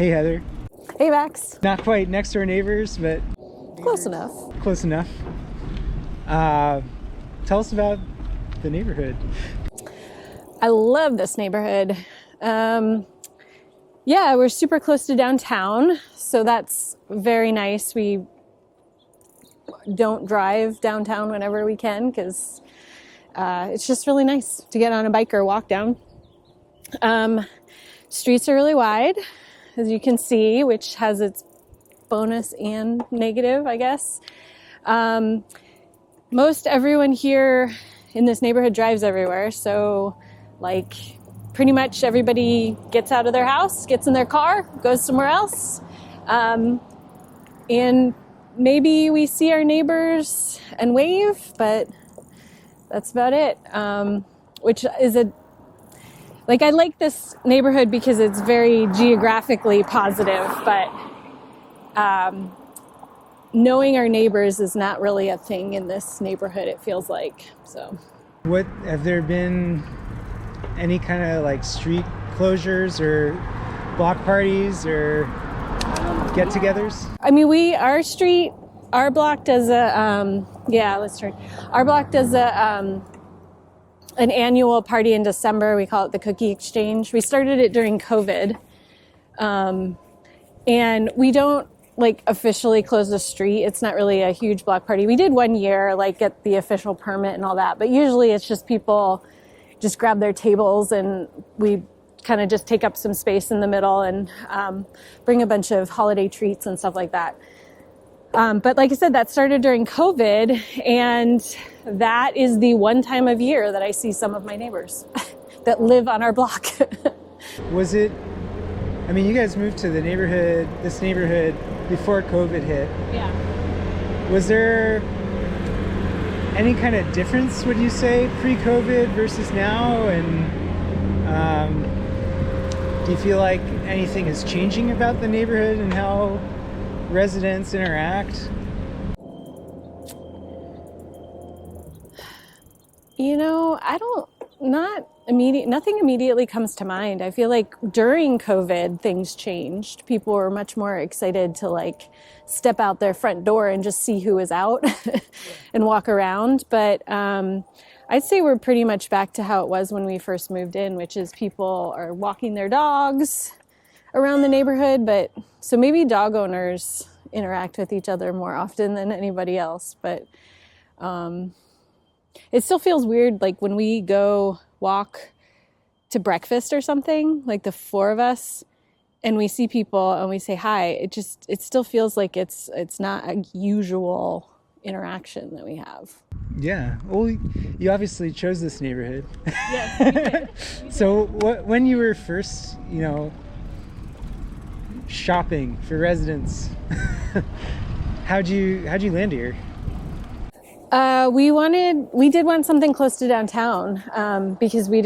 Hey, Heather. Hey, Max. Not quite next door neighbors, but Close enough. close enough. Tell us about the neighborhood. I love this neighborhood. Yeah, we're super close to downtown, so that's very nice. We don't drive downtown whenever we can because it's just really nice to get on a bike or walk down. Streets are really wide, as you can see, which has its bonus and negative, I guess. Most everyone here in this neighborhood drives everywhere, so like pretty much everybody gets out of their house, gets in their car, goes somewhere else, and maybe we see our neighbors and wave, but that's about it. Which is I like this neighborhood because it's very geographically positive, but knowing our neighbors is not really a thing in this neighborhood, it feels like. So, What have there been any kind of like street closures or block parties or get-togethers? I mean, our block does an annual party in December. We call it the Cookie Exchange. We started it during COVID. And we don't officially close the street. It's not really a huge block party. We did one year, get the official permit and all that, but usually it's just people just grab their tables and we kind of just take up some space in the middle and bring a bunch of holiday treats and stuff like that. But like I said, that started during COVID, and that is the one time of year that I see some of my neighbors that live on our block. You guys moved to this neighborhood before COVID hit. Yeah. Was there any kind of difference, would you say, pre-COVID versus now? And do you feel like anything is changing about the neighborhood and how residents interact? Nothing immediately comes to mind. I feel like during COVID, things changed. People were much more excited to step out their front door and just see who was out and walk around. But I'd say we're pretty much back to how it was when we first moved in, which is people are walking their dogs around the neighborhood. But so maybe dog owners interact with each other more often than anybody else. But it still feels weird, when we go walk to breakfast or something, the four of us, and we see people and we say hi. It still feels like it's not a usual interaction that we have. Yeah. Well, you obviously chose this neighborhood. Yes, we did. So when you were first, shopping for residents, how'd you land here? We did want something close to downtown, because we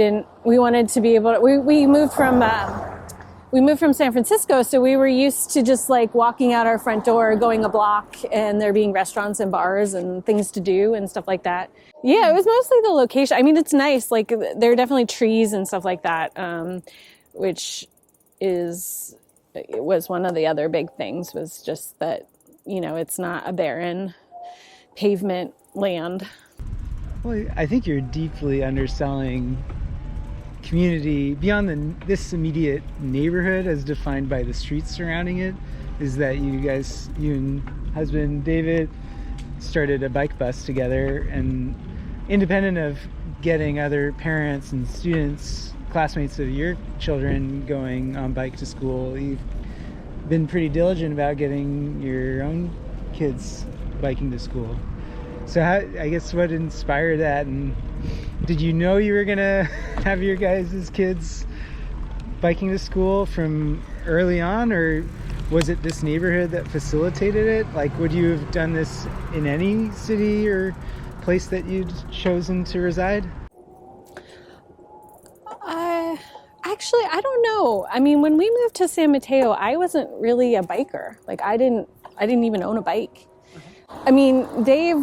wanted to be able to, we moved from San Francisco, so we were used to just walking out our front door, going a block, and there being restaurants and bars and things to do and stuff like that. Yeah, it was mostly the location. I mean, it's nice. There are definitely trees and stuff like that, which was one of the other big things, was just that, it's not a barren pavement land. Well, I think you're deeply underselling community beyond this immediate neighborhood as defined by the streets surrounding it. Is that you and husband David started a bike bus together, and independent of getting other parents and students, classmates of your children, going on bike to school, you've been pretty diligent about getting your own kids biking to school. So I guess what inspired that, and did you know you were gonna have your guys' kids biking to school from early on, or was it this neighborhood that facilitated it? Would you have done this in any city or place that you'd chosen to reside? Actually, I don't know. I mean, when we moved to San Mateo, I wasn't really a biker. I didn't even own a bike. I mean, Dave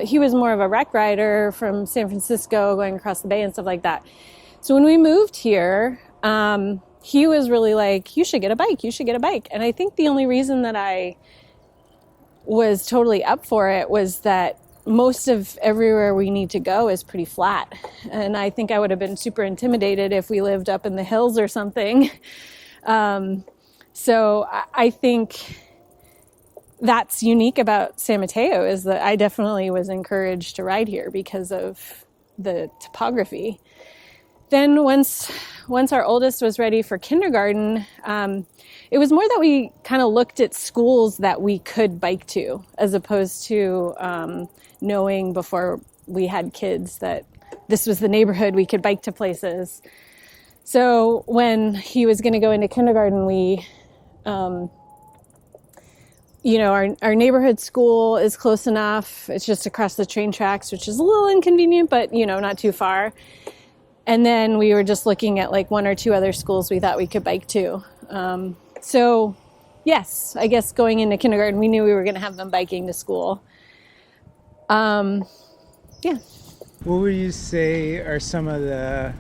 he was more of a rec rider from San Francisco, going across the bay and stuff like that. So when we moved here, he was really like, you should get a bike, you should get a bike. And I think the only reason that I was totally up for it was that most of everywhere we need to go is pretty flat. And I think I would have been super intimidated if we lived up in the hills or something. So I think that's unique about San Mateo, is that I definitely was encouraged to ride here because of the topography. Then once our oldest was ready for kindergarten, it was more that we kind of looked at schools that we could bike to, as opposed to knowing before we had kids that this was the neighborhood we could bike to places. So when he was going to go into kindergarten, we, our neighborhood school is close enough. It's just across the train tracks, which is a little inconvenient, but, not too far. And then we were just looking at like one or two other schools we thought we could bike to. So yes, I guess going into kindergarten, we knew we were going to have them biking to school. Yeah. What would you say are some of the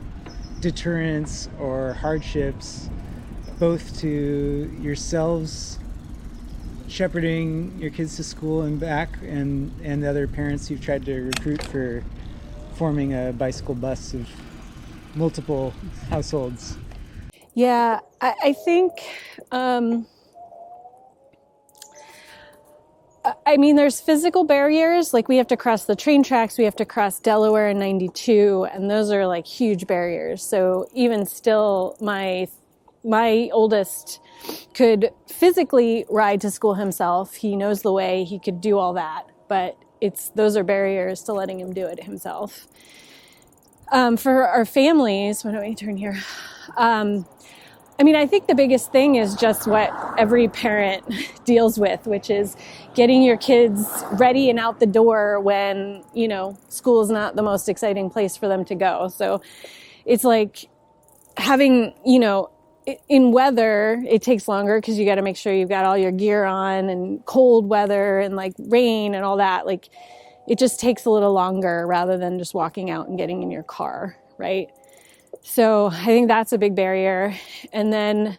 deterrents or hardships, both to yourselves shepherding your kids to school and back, and the other parents you've tried to recruit for forming a bicycle bus of multiple households? Yeah, I think, there's physical barriers. Like, we have to cross the train tracks, we have to cross Delaware and 92, and those are like huge barriers. So even still, my oldest could physically ride to school himself. He knows the way, he could do all that, but those are barriers to letting him do it himself. For our families, why don't we turn here? I think the biggest thing is just what every parent deals with, which is getting your kids ready and out the door when, school is not the most exciting place for them to go. So it's like having, in weather, it takes longer because you got to make sure you've got all your gear on, and cold weather and like rain and all that. Like, it just takes a little longer rather than just walking out and getting in your car, right? So I think that's a big barrier. And then,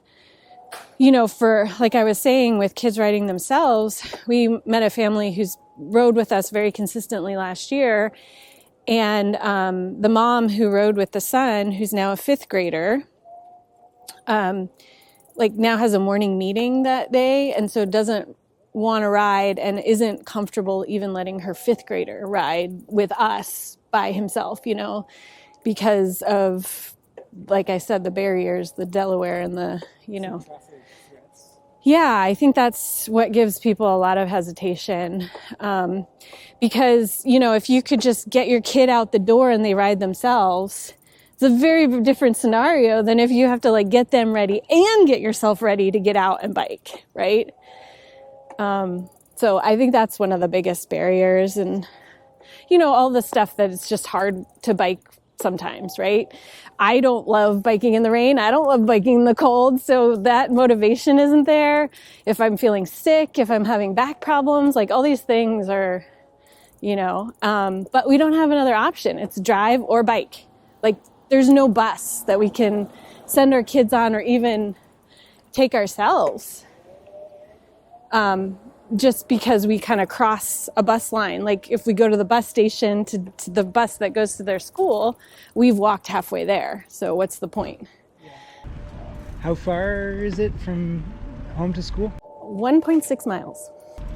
for, like I was saying, with kids riding themselves, we met a family who's rode with us very consistently last year. And the mom who rode with the son, who's now a 5th grader, now has a morning meeting that day, and so doesn't want to ride and isn't comfortable even letting her 5th grader ride with us by himself, because of, like I said, the barriers, the Delaware and the, Yeah, I think that's what gives people a lot of hesitation. Because, if you could just get your kid out the door and they ride themselves, it's a very different scenario than if you have to get them ready and get yourself ready to get out and bike, right? So I think that's one of the biggest barriers, and, all the stuff that it's just hard to bike sometimes, right? I don't love biking in the rain. I don't love biking in the cold. So that motivation isn't there. If I'm feeling sick, if I'm having back problems, all these things are, but we don't have another option. It's drive or bike. There's no bus that we can send our kids on or even take ourselves. Just because we kind of cross a bus line. If we go to the bus station to the bus that goes to their school, we've walked halfway there. So what's the point? How far is it from home to school? 1.6 miles.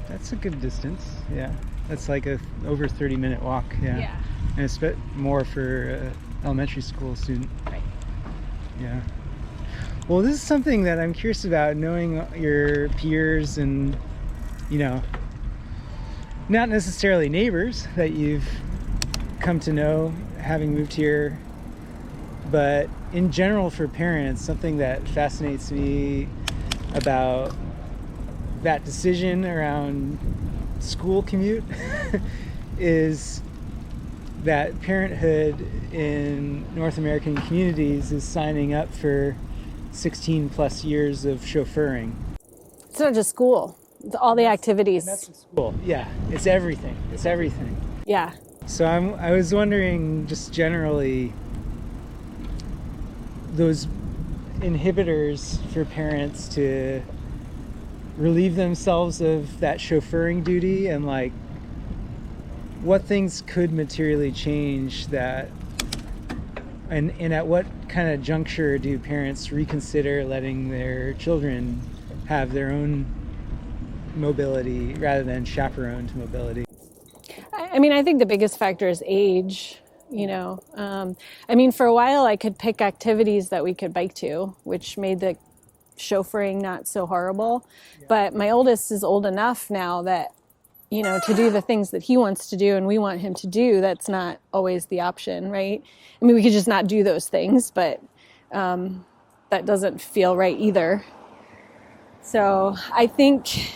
That's a good distance. Yeah. That's like a over 30-minute walk. Yeah. And it's more for an elementary school student. Right. Yeah. Well, this is something that I'm curious about, knowing your peers and, not necessarily neighbors that you've come to know having moved here, but in general for parents, something that fascinates me about that decision around school commute is that parenthood in North American communities is signing up for 16 plus years of chauffeuring. It's not just school. It's all the activities. That's the school. Yeah, it's everything. It's everything. Yeah. So I was wondering, just generally, those inhibitors for parents to relieve themselves of that chauffeuring duty, and like what things could materially change that, and at what kind of juncture do parents reconsider letting their children have their own mobility rather than chaperoned mobility? I mean, I think the biggest factor is age, you know. I mean, for a while I could pick activities that we could bike to, which made the chauffeuring not so horrible. Yeah. But my oldest is old enough now that, you know, to do the things that he wants to do and we want him to do, that's not always the option, right? I mean, we could just not do those things, but that doesn't feel right either. So I think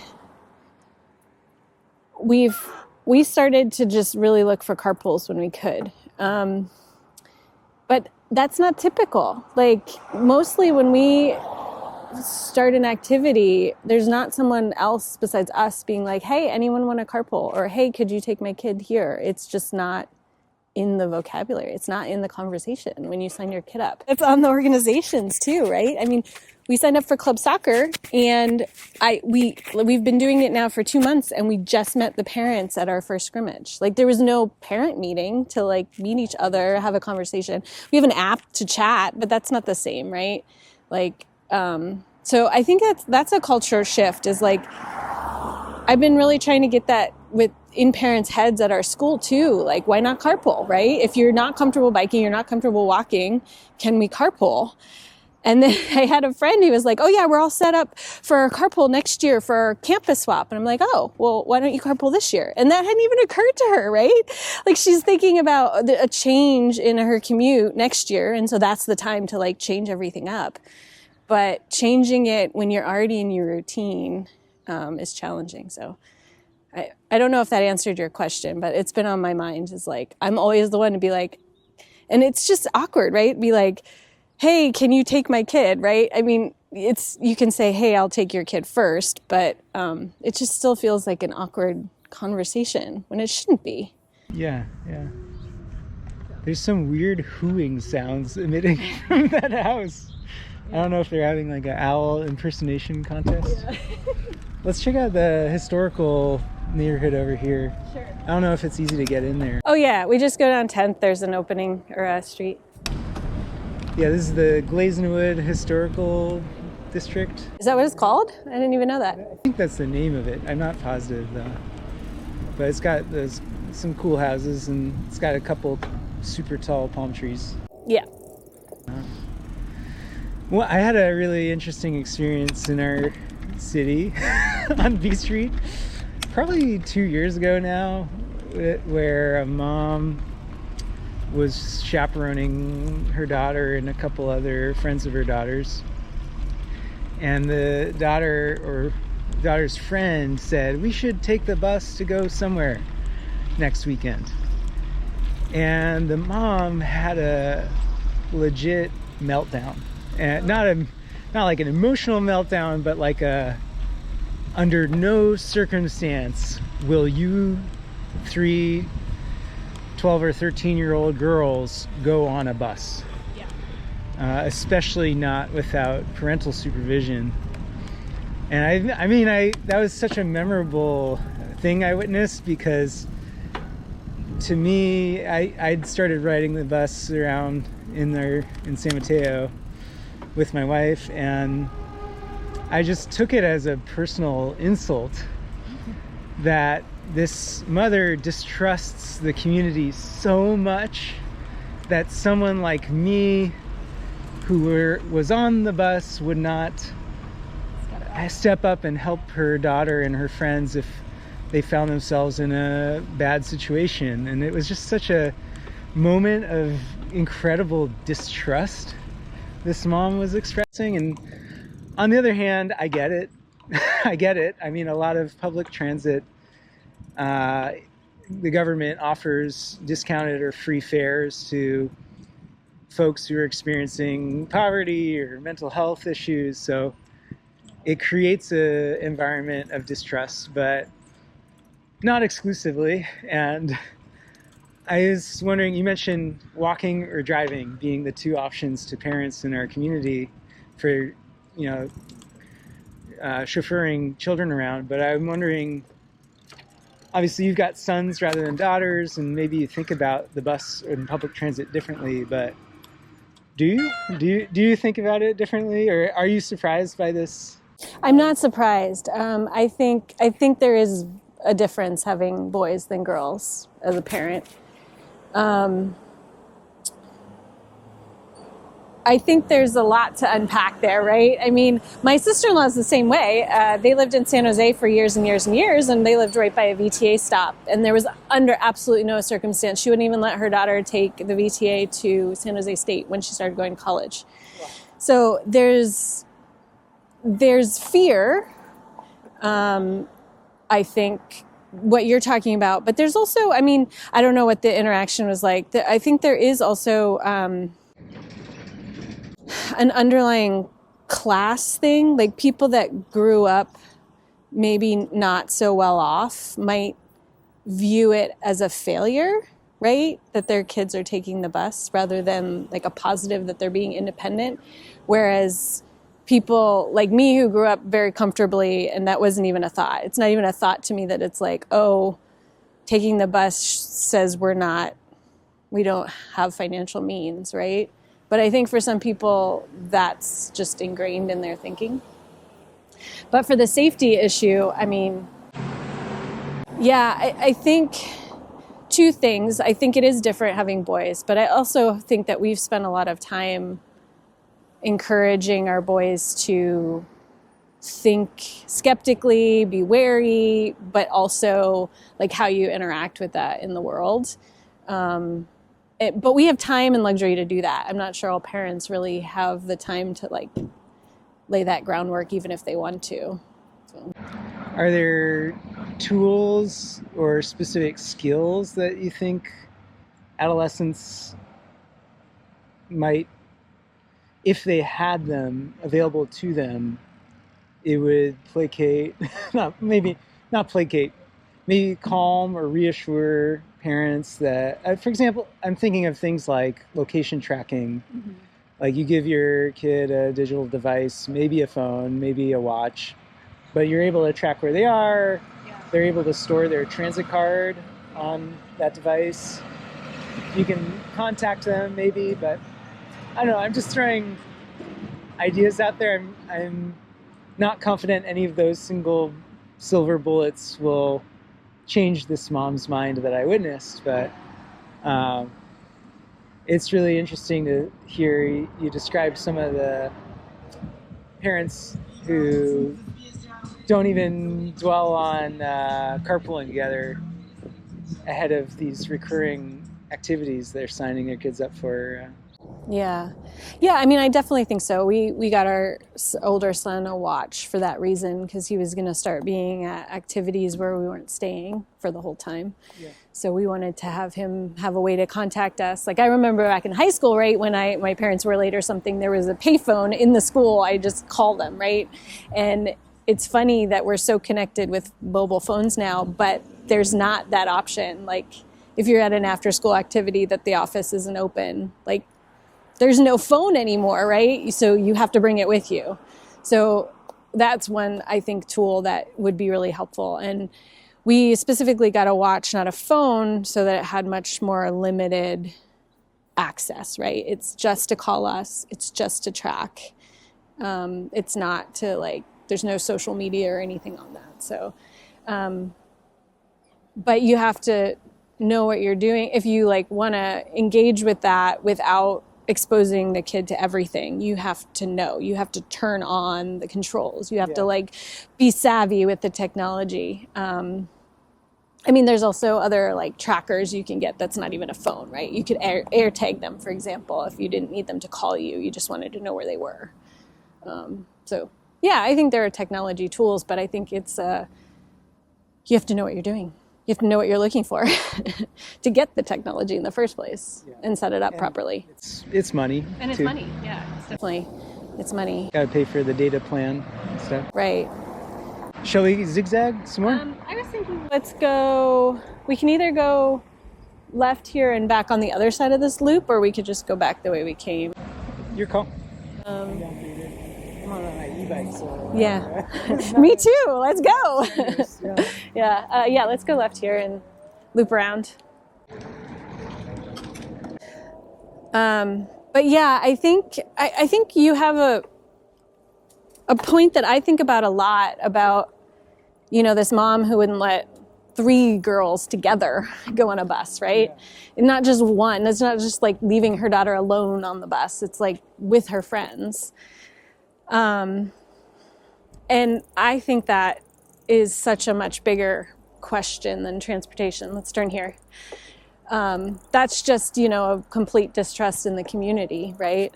we started to just really look for carpools when we could. But that's not typical. Like, mostly when we start an activity, there's not someone else besides us being like, hey, anyone want a carpool? Or, hey, could you take my kid here? It's just not in the vocabulary. It's not in the conversation when you sign your kid up. It's on the organizations too, right? I mean, we signed up for club soccer, and we've been doing it now for 2 months, and we just met the parents at our first scrimmage. Like, there was no parent meeting to like meet each other, have a conversation. We have an app to chat, but that's not the same, right? Like, so I think that's a culture shift, is like, I've been really trying to get that in parents' heads at our school too. Like, why not carpool, right? If you're not comfortable biking, you're not comfortable walking, can we carpool? And then I had a friend who was like, oh yeah, we're all set up for a carpool next year for our campus swap. And I'm like, oh, well, why don't you carpool this year? And that hadn't even occurred to her, right? Like, she's thinking about a change in her commute next year. And so that's the time to like change everything up. But changing it when you're already in your routine is challenging. So I don't know if that answered your question, but it's been on my mind. Is like, I'm always the one to be like, and it's just awkward, right? Be like, hey, can you take my kid, right? I mean, you can say, hey, I'll take your kid first, but it just still feels like an awkward conversation when it shouldn't be. Yeah. There's some weird hooing sounds emitting from that house. I don't know if they're having like an owl impersonation contest. Yeah. Let's check out the historical neighborhood over here. Sure. I don't know if it's easy to get in there. Oh yeah, we just go down 10th. There's an opening, or a street. Yeah, this is the Glazenwood Historical District. Is that what it's called? I didn't even know that. I think that's the name of it. I'm not positive though. But it's got some cool houses, and it's got a couple super tall palm trees. Yeah. Well, I had a really interesting experience in our city on B Street probably 2 years ago now, where a mom was chaperoning her daughter and a couple other friends of her daughters, and the daughter's friend said, we should take the bus to go somewhere next weekend. And the mom had a legit meltdown, and not like an emotional meltdown, but like under no circumstance will you 3 12 or 13-year-old girls go on a bus. Yeah. Especially not without parental supervision. And I mean, that was such a memorable thing I witnessed, because to me, I'd started riding the bus around in San Mateo with my wife, and I just took it as a personal insult that this mother distrusts the community so much that someone like me, who was on the bus, would not step up and help her daughter and her friends if they found themselves in a bad situation. And it was just such a moment of incredible distrust this mom was expressing. And on the other hand, I get it. I get it. I mean, a lot of public transit, the government offers discounted or free fares to folks who are experiencing poverty or mental health issues. So it creates an environment of distrust, but not exclusively. And I was wondering, you mentioned walking or driving being the two options to parents in our community. for, chauffeuring children around. But I'm wondering, obviously you've got sons rather than daughters, and maybe you think about the bus and public transit differently, but do you think about it differently, or are you surprised by this? I'm not surprised. I think there is a difference having boys than girls as a parent. I think there's a lot to unpack there, right? I mean, my sister-in-law's the same way. They lived in San Jose for years and years and years, and they lived right by a VTA stop. And there was under absolutely no circumstance, she wouldn't even let her daughter take the VTA to San Jose State when she started going to college. Wow. So there's fear, I think, what you're talking about. But there's also, I mean, I don't know what the interaction was like. I think there is also an underlying class thing. Like people that grew up maybe not so well off might view it as a failure, right? That their kids are taking the bus rather than like a positive that they're being independent. Whereas people like me who grew up very comfortably, and that wasn't even a thought. It's not even a thought to me that it's like, oh, taking the bus says we don't have financial means, right? But I think for some people, that's just ingrained in their thinking. But for the safety issue, I mean, yeah, I think two things. I think it is different having boys, but I also think that we've spent a lot of time encouraging our boys to think skeptically, be wary, but also like how you interact with that in the world. But we have time and luxury to do that. I'm not sure all parents really have the time to like lay that groundwork, even if they want to. So. Are there tools or specific skills that you think adolescents might, if they had them available to them, it would maybe calm or reassure parents that, for example, I'm thinking of things like location tracking. Mm-hmm. Like you give your kid a digital device, maybe a phone, maybe a watch, but you're able to track where they are. Yeah. They're able to store their transit card on that device. You can contact them maybe, but I don't know. I'm just throwing ideas out there. I'm not confident any of those single silver bullets will change this mom's mind that I witnessed, but it's really interesting to hear you describe some of the parents who don't even dwell on carpooling together ahead of these recurring activities they're signing their kids up for. Yeah. I mean, I definitely think so. We got our older son a watch for that reason, because he was going to start being at activities where we weren't staying for the whole time. Yeah. So we wanted to have him have a way to contact us. Like I remember back in high school, right, when my parents were late or something, there was a payphone in the school. I just called them, right? And it's funny that we're so connected with mobile phones now, but there's not that option. Like if you're at an after-school activity that the office isn't open, like there's no phone anymore, right? So you have to bring it with you. So that's one, I think, tool that would be really helpful. And we specifically got a watch, not a phone, so that it had much more limited access, right? It's just to call us. It's just to track. It's not to like, there's no social media or anything on that. So, but you have to know what you're doing. If you like want to engage with that without exposing the kid to everything, you have to know. You have to turn on the controls. You have to like be savvy with the technology. I mean, there's also other like trackers you can get that's not even a phone, right? You could air tag them, for example, if you didn't need them to call you. You just wanted to know where they were. So yeah, I think there are technology tools, but I think it's you have to know what you're doing. You have to know what you're looking for to get the technology in the first place and set it up properly. It's money. And it's money, yeah. It's money. Got to pay for the data plan and stuff. Right. Shall we zigzag some more? I was thinking, let's go, we can either go left here and back on the other side of this loop, or we could just go back the way we came. Your call. I'm on my e-bike, so Yeah. it's Me not too. Let's go. strenuous, yeah. Yeah. Let's go left here and loop around. But yeah, I think you have a point that I think about a lot about, this mom who wouldn't let 3 girls together go on a bus, right? Yeah. And not just one. It's not just like leaving her daughter alone on the bus. It's like with her friends. And I think that is such a much bigger question than transportation. Let's turn here. That's just, a complete distrust in the community, right?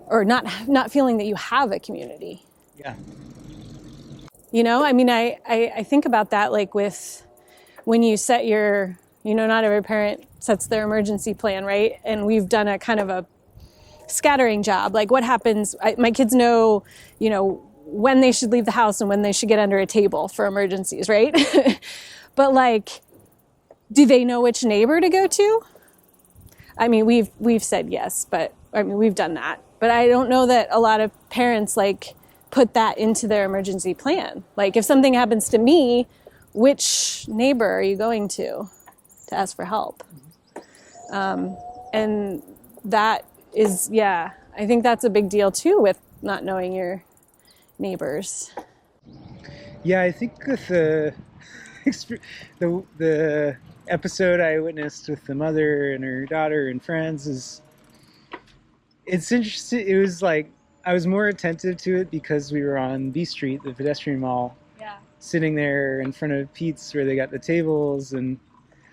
Or not feeling that you have a community. Yeah. I think about that like with when you set your, not every parent sets their emergency plan, right? And we've done a kind of a scattering job. Like what happens, my kids know, when they should leave the house and when they should get under a table for emergencies, right? But like, do they know which neighbor to go to? I mean, we've said yes, but we've done that. But I don't know that a lot of parents like put that into their emergency plan. Like if something happens to me, which neighbor are you going to ask for help? And that is, I think that's a big deal too with not knowing your neighbors. Yeah, I think with the episode I witnessed with the mother and her daughter and friends it's interesting. It was like I was more attentive to it because we were on B Street, the pedestrian mall, sitting there in front of Pete's where they got the tables, and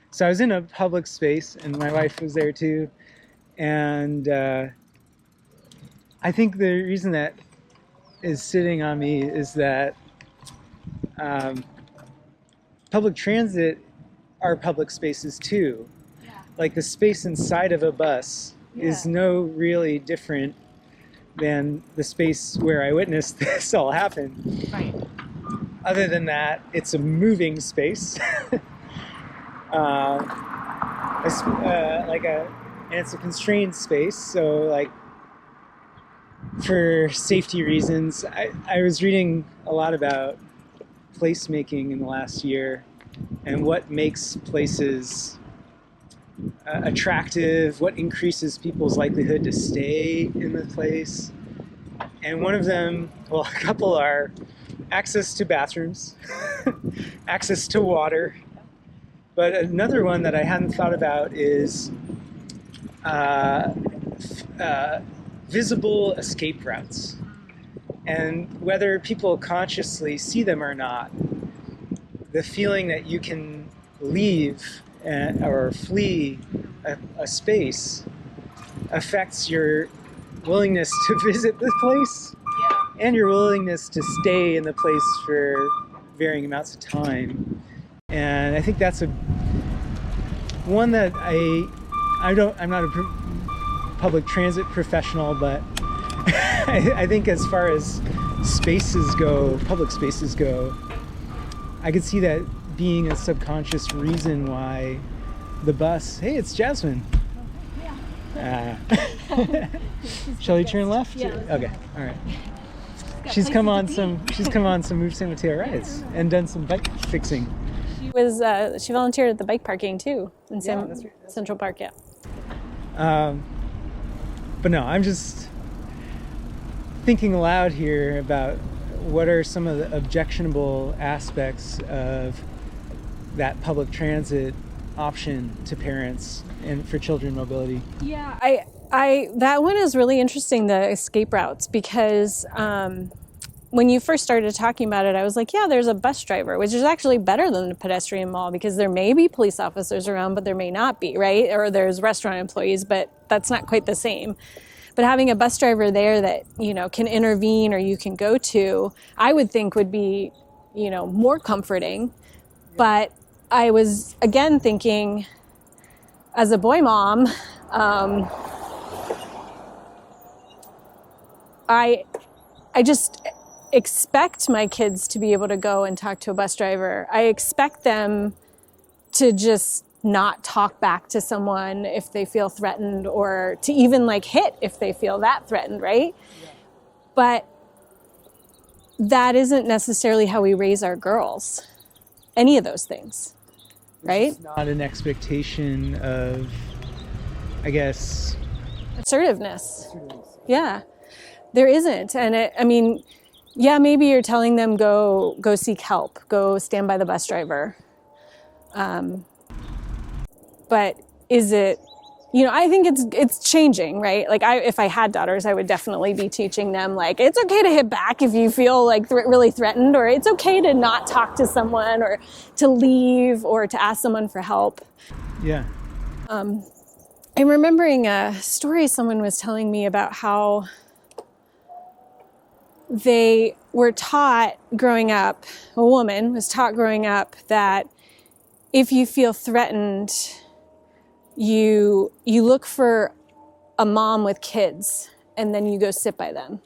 so I was in a public space, and my wife was there too, and I think the reason that is sitting on me is that public transit are public spaces too. Yeah. Like the space inside of a bus is no really different than the space where I witnessed this all happen. Right. Other than that, it's a moving space. And it's a constrained space. So like for safety reasons, I was reading a lot about placemaking in the last year and what makes places attractive, what increases people's likelihood to stay in the place. And one of them, well, a couple are access to bathrooms, access to water. But another one that I hadn't thought about is visible escape routes. And whether people consciously see them or not, the feeling that you can leave or flee a space affects your willingness to visit the place and your willingness to stay in the place for varying amounts of time. And I think that's one that I'm not a public transit professional, but I think as far as spaces go, public spaces go, I could see that being a subconscious reason why the bus. Hey, it's Jasmine. Shall we turn left? Yeah. Okay. All right. She's come on some Move San Mateo rides and done some bike fixing. She volunteered at the bike parking too in That's right. Central Park. Yeah. But no, I'm just thinking aloud here about what are some of the objectionable aspects of that public transit option to parents and for children mobility. Yeah, I that one is really interesting, the escape routes, because when you first started talking about it, I was like, yeah, there's a bus driver, which is actually better than the pedestrian mall because there may be police officers around, but there may not be, right? Or there's restaurant employees, but that's not quite the same. But having a bus driver there that, can intervene or you can go to, I would think would be, more comforting. But I was, again, thinking, as a boy mom, I just expect my kids to be able to go and talk to a bus driver. I expect them to just not talk back to someone if they feel threatened, or to even hit if they feel that threatened, right? Yeah. But that isn't necessarily how we raise our girls. Any of those things, right? It's not an expectation of, I guess, assertiveness. Yeah, there isn't. And yeah, maybe you're telling them go seek help, go stand by the bus driver. But is it, I think it's changing, right? Like if I had daughters, I would definitely be teaching them, like, it's okay to hit back if you feel like really threatened, or it's okay to not talk to someone, or to leave, or to ask someone for help. Yeah. I'm remembering a story someone was telling me about how they were taught growing up, a woman was taught growing up, that if you feel threatened, you look for a mom with kids and then you go sit by them.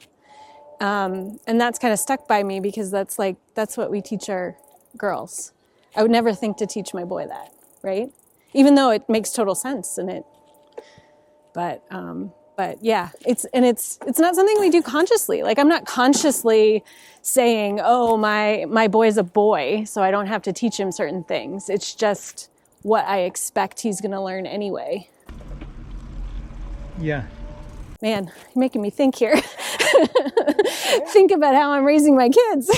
And that's kind of stuck by me, because that's what we teach our girls. I would never think to teach my boy that, right? Even though it makes total sense, but yeah, it's not something we do consciously. Like, I'm not consciously saying, oh, my boy's a boy, so I don't have to teach him certain things. It's just what I expect he's going to learn anyway. Yeah. Man, you're making me think here. Think about how I'm raising my kids.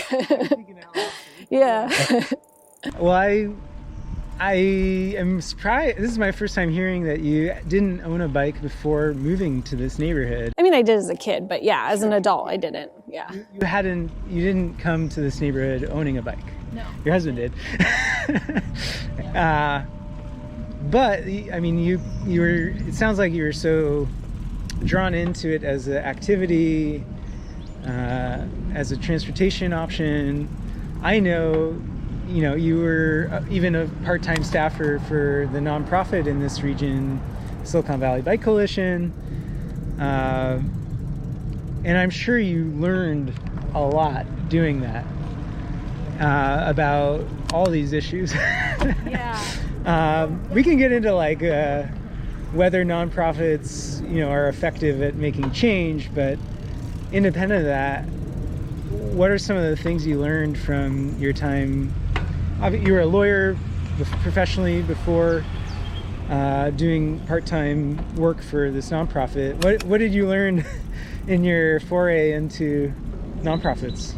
Yeah. Well, I am surprised. This is my first time hearing that you didn't own a bike before moving to this neighborhood. I mean, I did as a kid, but yeah, as an adult, I didn't. Yeah. You didn't come to this neighborhood owning a bike. No. Your husband did. But I mean, you were. It sounds like you were so drawn into it as an activity, as a transportation option. I know. You were even a part-time staffer for the nonprofit in this region, Silicon Valley Bike Coalition. And I'm sure you learned a lot doing that, about all these issues. Yeah. We can get into whether nonprofits, are effective at making change, but independent of that, what are some of the things you learned from your time? You were a lawyer professionally before doing part-time work for this nonprofit. What did you learn in your foray into nonprofits?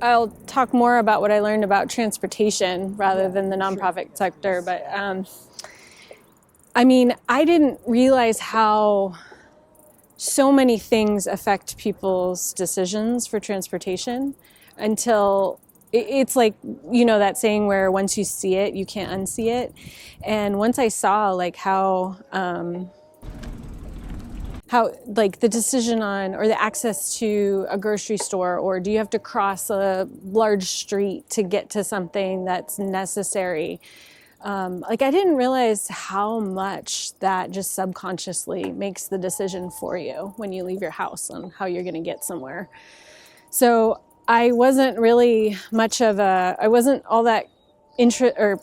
I'll talk more about what I learned about transportation rather than the nonprofit sector. But I didn't realize how so many things affect people's decisions for transportation until it's like, that saying where once you see it, you can't unsee it. And once I saw how the decision on, or the access to a grocery store, or do you have to cross a large street to get to something that's necessary? I didn't realize how much that just subconsciously makes the decision for you when you leave your house on how you're going to get somewhere. So I wasn't really I wasn't all that or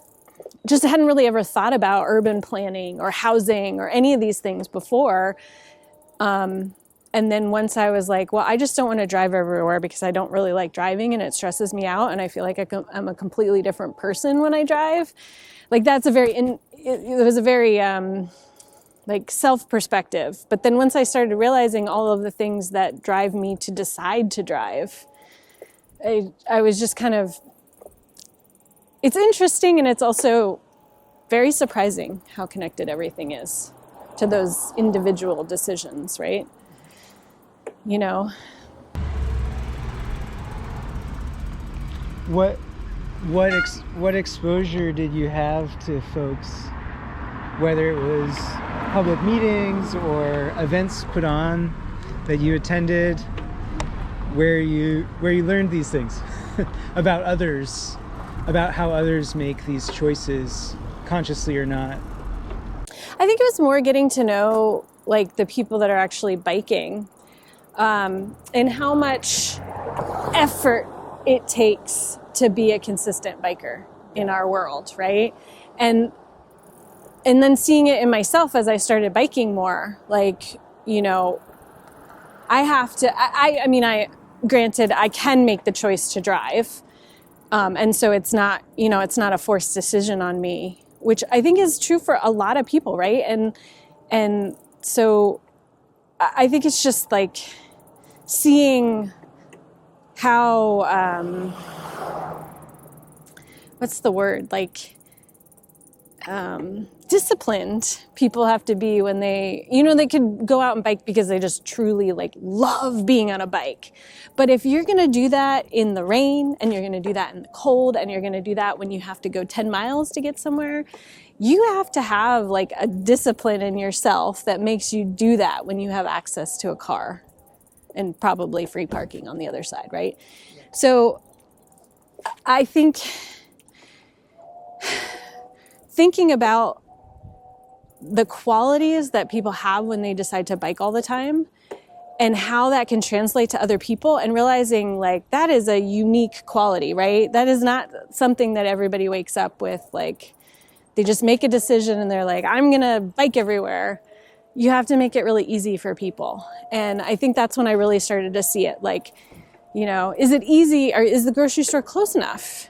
just hadn't really ever thought about urban planning or housing or any of these things before. And then once I was like, well, I just don't want to drive everywhere because I don't really like driving and it stresses me out. And I feel like I'm a completely different person when I drive. That's it was a very, self perspective. But then once I started realizing all of the things that drive me to decide to drive, I was just kind of, it's interesting, and it's also very surprising how connected everything is to those individual decisions, right? What exposure did you have to folks, whether it was public meetings or events put on that you attended, where you learned these things about others, about how others make these choices, consciously or not? I think it was more getting to know the people that are actually biking, and how much effort it takes to be a consistent biker in our world, right? And then seeing it in myself as I started biking more, I have to, I mean, granted, I can make the choice to drive. And so it's not, it's not a forced decision on me, which I think is true for a lot of people, right? And so I think it's just like seeing how, what's the word? Like, disciplined people have to be when they could go out and bike because they just truly like love being on a bike. But if you're going to do that in the rain, and you're going to do that in the cold, and you're going to do that when you have to go 10 miles to get somewhere, you have to have like a discipline in yourself that makes you do that when you have access to a car and probably free parking on the other side, right? So I think thinking about the qualities that people have when they decide to bike all the time and how that can translate to other people, and realizing like that is a unique quality, right? That is not something that everybody wakes up with. Like they just make a decision and they're like, I'm gonna bike everywhere. You have to make it really easy for people. And I think that's when I really started to see it. Like, is it easy, or is the grocery store close enough?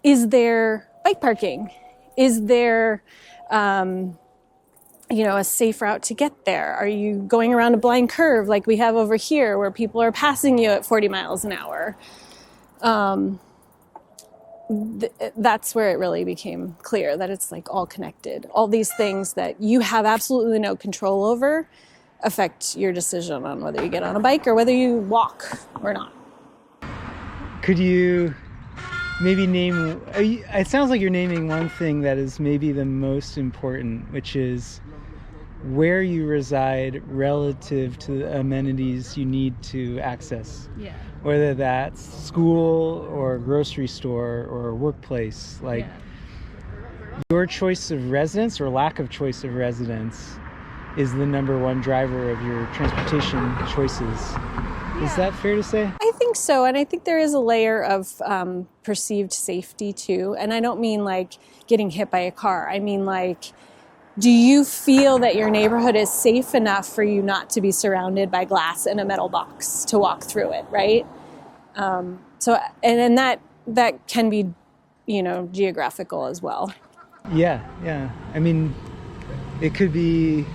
Is there bike parking? Is there, a safe route to get there? Are you going around a blind curve like we have over here where people are passing you at 40 miles an hour? That's where it really became clear that it's like all connected. All these things that you have absolutely no control over affect your decision on whether you get on a bike or whether you walk or not. Could you maybe name, it sounds like you're naming one thing that is maybe the most important, which is where you reside relative to the amenities you need to access. Yeah. Whether that's school or grocery store or workplace. Like your choice of residence or lack of choice of residence is the number one driver of your transportation choices. Is that fair to say? I think so. And I think there is a layer of perceived safety too. And I don't mean like getting hit by a car. I mean like, do you feel that your neighborhood is safe enough for you not to be surrounded by glass in a metal box to walk through it, right? So that can be, geographical as well. Yeah. I mean, it could be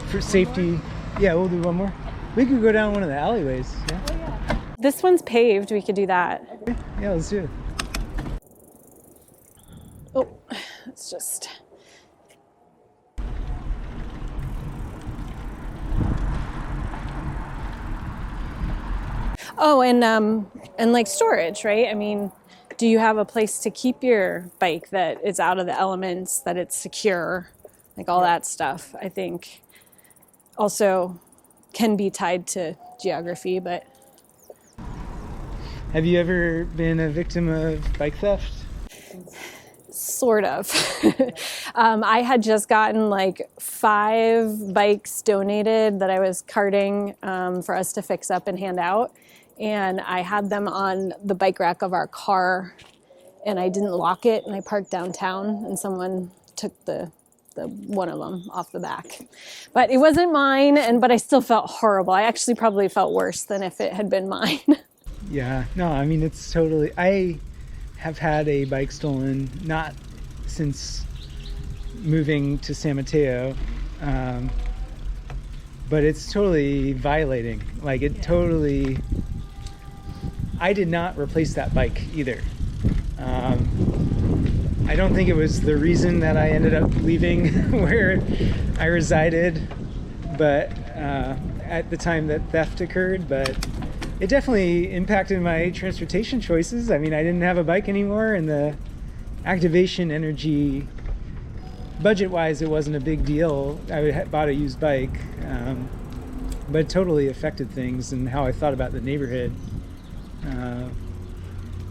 for safety. Yeah, we'll do one more. We could go down one of the alleyways. Yeah. Oh, yeah. This one's paved. We could do that. Yeah, let's do it. Oh, it's just... Oh, and like storage, right? I mean, do you have a place to keep your bike that is out of the elements, that it's secure, like all that stuff, I think also can be tied to geography. But have you ever been a victim of bike theft? Sort of. I had just gotten like 5 bikes donated that I was carting for us to fix up and hand out. And I had them on the bike rack of our car, and I didn't lock it, and I parked downtown, and someone took the one of them off the back. But it wasn't mine, but I still felt horrible. I actually probably felt worse than if it had been mine. Yeah, no, I mean, it's totally... I have had a bike stolen, not since moving to San Mateo, but it's totally violating. Like, it totally... I did not replace that bike either. I don't think it was the reason that I ended up leaving where I resided, but at the time that theft occurred, but it definitely impacted my transportation choices. I mean, I didn't have a bike anymore, and the activation energy, budget-wise, it wasn't a big deal. I bought a used bike, but it totally affected things and how I thought about the neighborhood.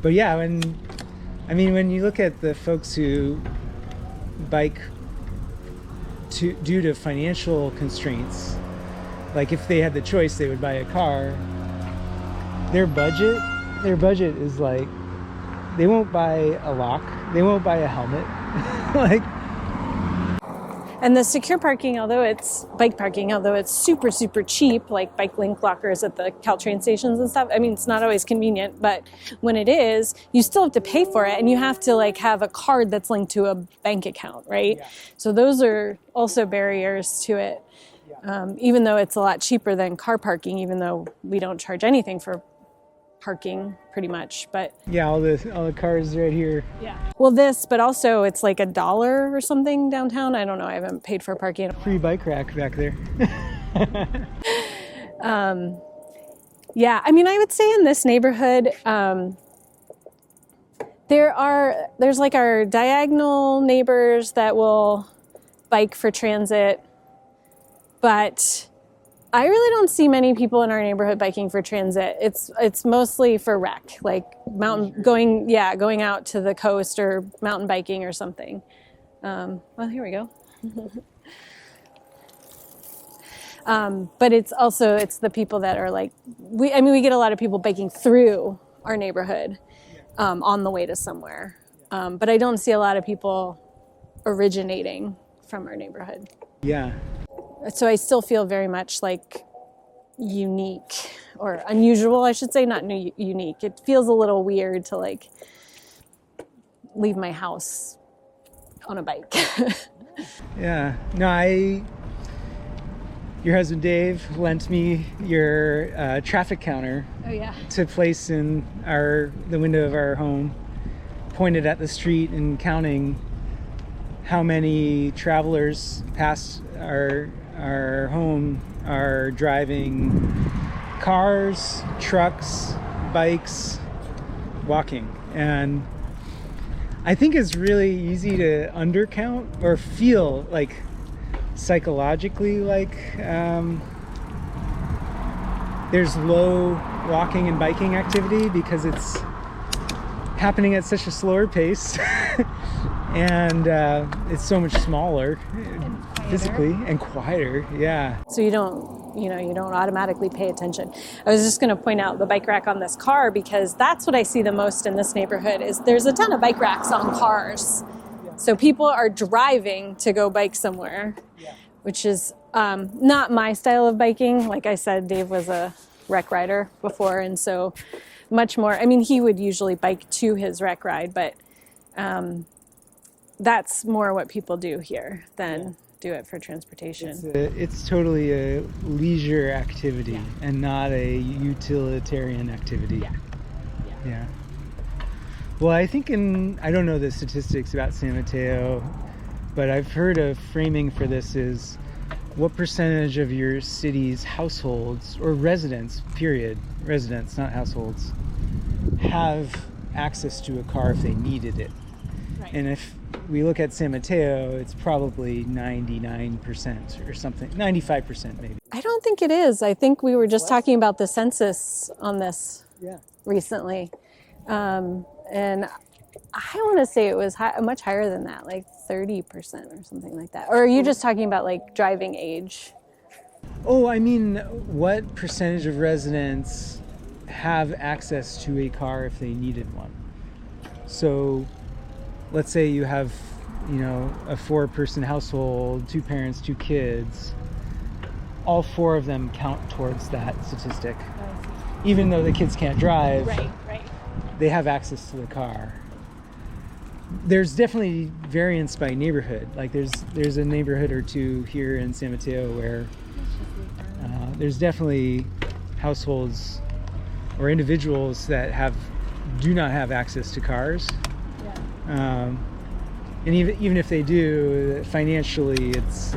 But yeah, when you look at the folks who bike due to financial constraints, like if they had the choice, they would buy a car. Their budget is like, they won't buy a lock, they won't buy a helmet. Like, And the secure parking, although it's super, super cheap, like bike link lockers at the Caltrain stations and stuff. I mean, it's not always convenient, but when it is, you still have to pay for it, and you have to like have a card that's linked to a bank account, right? Yeah. So those are also barriers to it. Even though it's a lot cheaper than car parking, even though we don't charge anything for parking pretty much, but yeah, all the cars right here. Yeah. Well, but also it's like $1 or something downtown. I don't know. I haven't paid for parking. Free bike rack back there. Yeah. I mean, I would say in this neighborhood, there's like our diagonal neighbors that will bike for transit, but I really don't see many people in our neighborhood biking for transit. It's mostly for rec, like going out to the coast or mountain biking or something. Well, here we go. But it's the people that are like, we get a lot of people biking through our neighborhood on the way to somewhere. But I don't see a lot of people originating from our neighborhood. Yeah. So I still feel very much like unique or unusual, I should say, not unique. It feels a little weird to like leave my house on a bike. Yeah. No, your husband Dave lent me your traffic counter. Oh yeah. To place in the window of our home, pointed at the street and counting how many travelers past our home are driving cars, trucks, bikes, walking. And I think it's really easy to undercount or feel like psychologically like there's low walking and biking activity because it's happening at such a slower pace. And it's so much smaller physically and quieter. Yeah. So you don't automatically pay attention. I was just going to point out the bike rack on this car because that's what I see the most in this neighborhood is there's a ton of bike racks on cars. Yeah. So people are driving to go bike somewhere, which is not my style of biking. Like I said, Dave was a rec rider before, and so much more. I mean, he would usually bike to his rec ride, but that's more what people do here than do it for transportation. It's totally a leisure activity and not a utilitarian activity. Yeah. Well, I think I don't know the statistics about San Mateo, but I've heard a framing for this is what percentage of your city's households or residents, not households, have access to a car if they needed it. Right. And if we look at San Mateo, it's probably 99% or something, 95% maybe. I don't think it is. I think we were just talking about the census on this recently. And I want to say it was much higher than that, like 30% or something like that. Or are you just talking about like driving age? Oh, I mean, what percentage of residents have access to a car if they needed one? So let's say you have, a 4-person household, 2 parents, 2 kids. All 4 of them count towards that statistic. Even though the kids can't drive, right. They have access to the car. There's definitely variance by neighborhood. Like there's a neighborhood or two here in San Mateo where there's definitely households or individuals that do not have access to cars. And even if they do, financially it's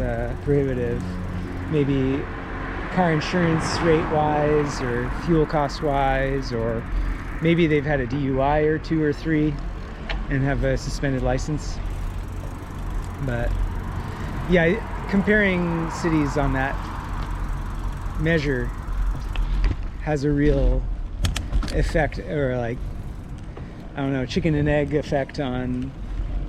prohibitive. Maybe car insurance rate wise or fuel cost wise, or maybe they've had a DUI or 2 or 3 and have a suspended license. But yeah, comparing cities on that measure has a real effect, or like, I don't know, chicken and egg effect on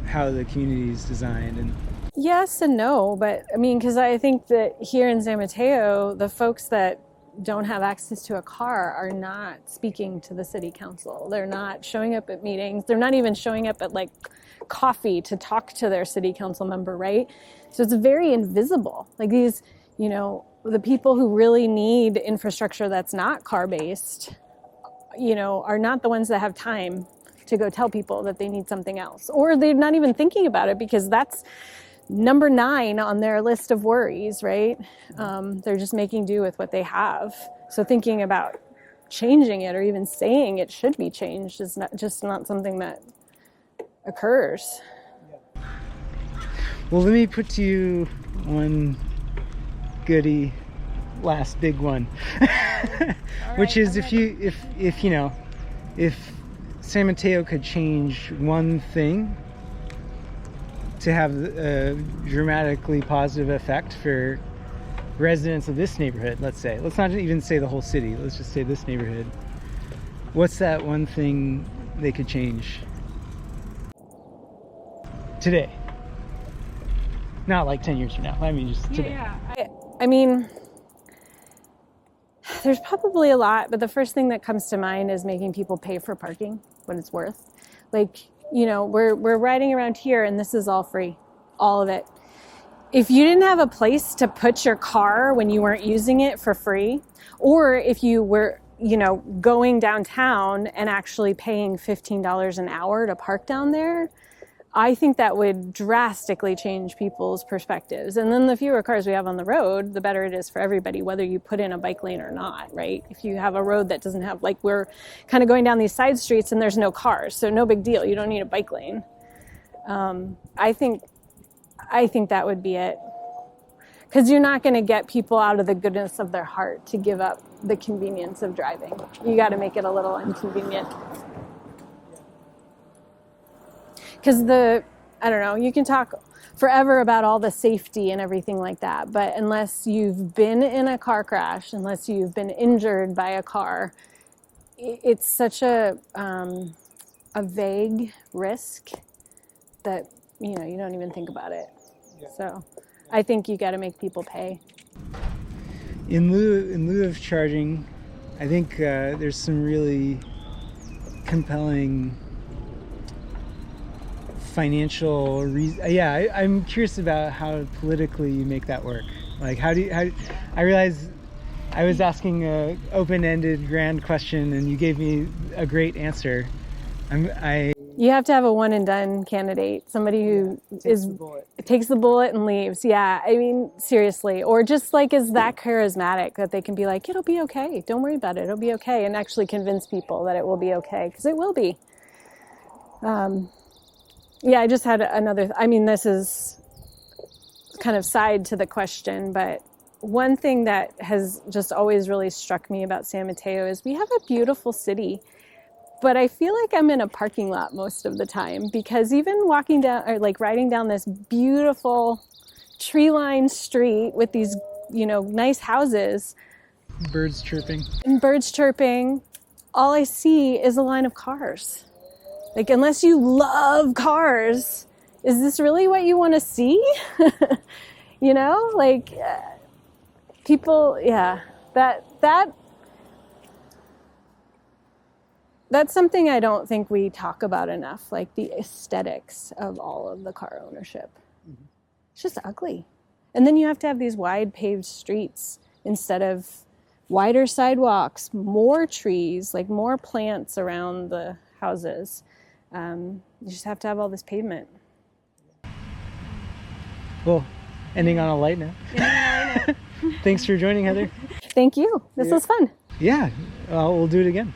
how the community is designed. And yes and no, but I mean, because I think that here in San Mateo, the folks that don't have access to a car are not speaking to the city council. They're not showing up at meetings. They're not even showing up at like coffee to talk to their city council member, right? So it's very invisible. Like these, you know, the people who really need infrastructure that's not car-based, you know, are not the ones that have time to go tell people that they need something else. Or they're not even thinking about it because that's number 9 on their list of worries, right? They're just making do with what they have. So thinking about changing it or even saying it should be changed is not something that occurs. Well, let me put to you one goody last big one. Which is if San Mateo could change one thing to have a dramatically positive effect for residents of this neighborhood, let's say. Let's not even say the whole city. Let's just say this neighborhood. What's that one thing they could change today? Not like 10 years from now. I mean, just today. Yeah. I mean, there's probably a lot, but the first thing that comes to mind is making people pay for parking what it's worth. Like, you know, we're riding around here and this is all free, all of it. If you didn't have a place to put your car when you weren't using it for free, or if you were, you know, going downtown and actually paying $15 an hour to park down there, I think that would drastically change people's perspectives. And then the fewer cars we have on the road, the better it is for everybody, whether you put in a bike lane or not, right? If you have a road that doesn't have, like we're kind of going down these side streets and there's no cars, so no big deal. You don't need a bike lane. I think that would be it. Because you're not going to get people out of the goodness of their heart to give up the convenience of driving. You got to make it a little inconvenient. Because I don't know, you can talk forever about all the safety and everything like that, but unless you've been in a car crash, unless you've been injured by a car, it's such a vague risk that, you know, you don't even think about it. Yeah. So I think you got to make people pay. In lieu of charging, I think there's some really compelling financial I'm curious about how politically you make that work. Like how I realize I was asking a open-ended grand question and you gave me a great answer. You have to have a one and done candidate, somebody who takes the bullet and leaves. Yeah, I mean, seriously. Or just like is that charismatic that they can be like, it'll be okay, don't worry about it, it'll be okay, and actually convince people that it will be okay, because it will be. Yeah, I just had this is kind of side to the question, but one thing that has just always really struck me about San Mateo is we have a beautiful city, but I feel like I'm in a parking lot most of the time, because even walking down or like riding down this beautiful tree-lined street with these, you know, nice houses. Birds chirping. All I see is a line of cars. Like, unless you love cars, is this really what you want to see? You know, like people, yeah, that's something I don't think we talk about enough, like the aesthetics of all of the car ownership. Mm-hmm. It's just ugly. And then you have to have these wide paved streets instead of wider sidewalks, more trees, like more plants around the houses. You just have to have all this pavement. Well, ending on a light note. Thanks for joining, Heather. Thank you. This was fun. Yeah, we'll do it again.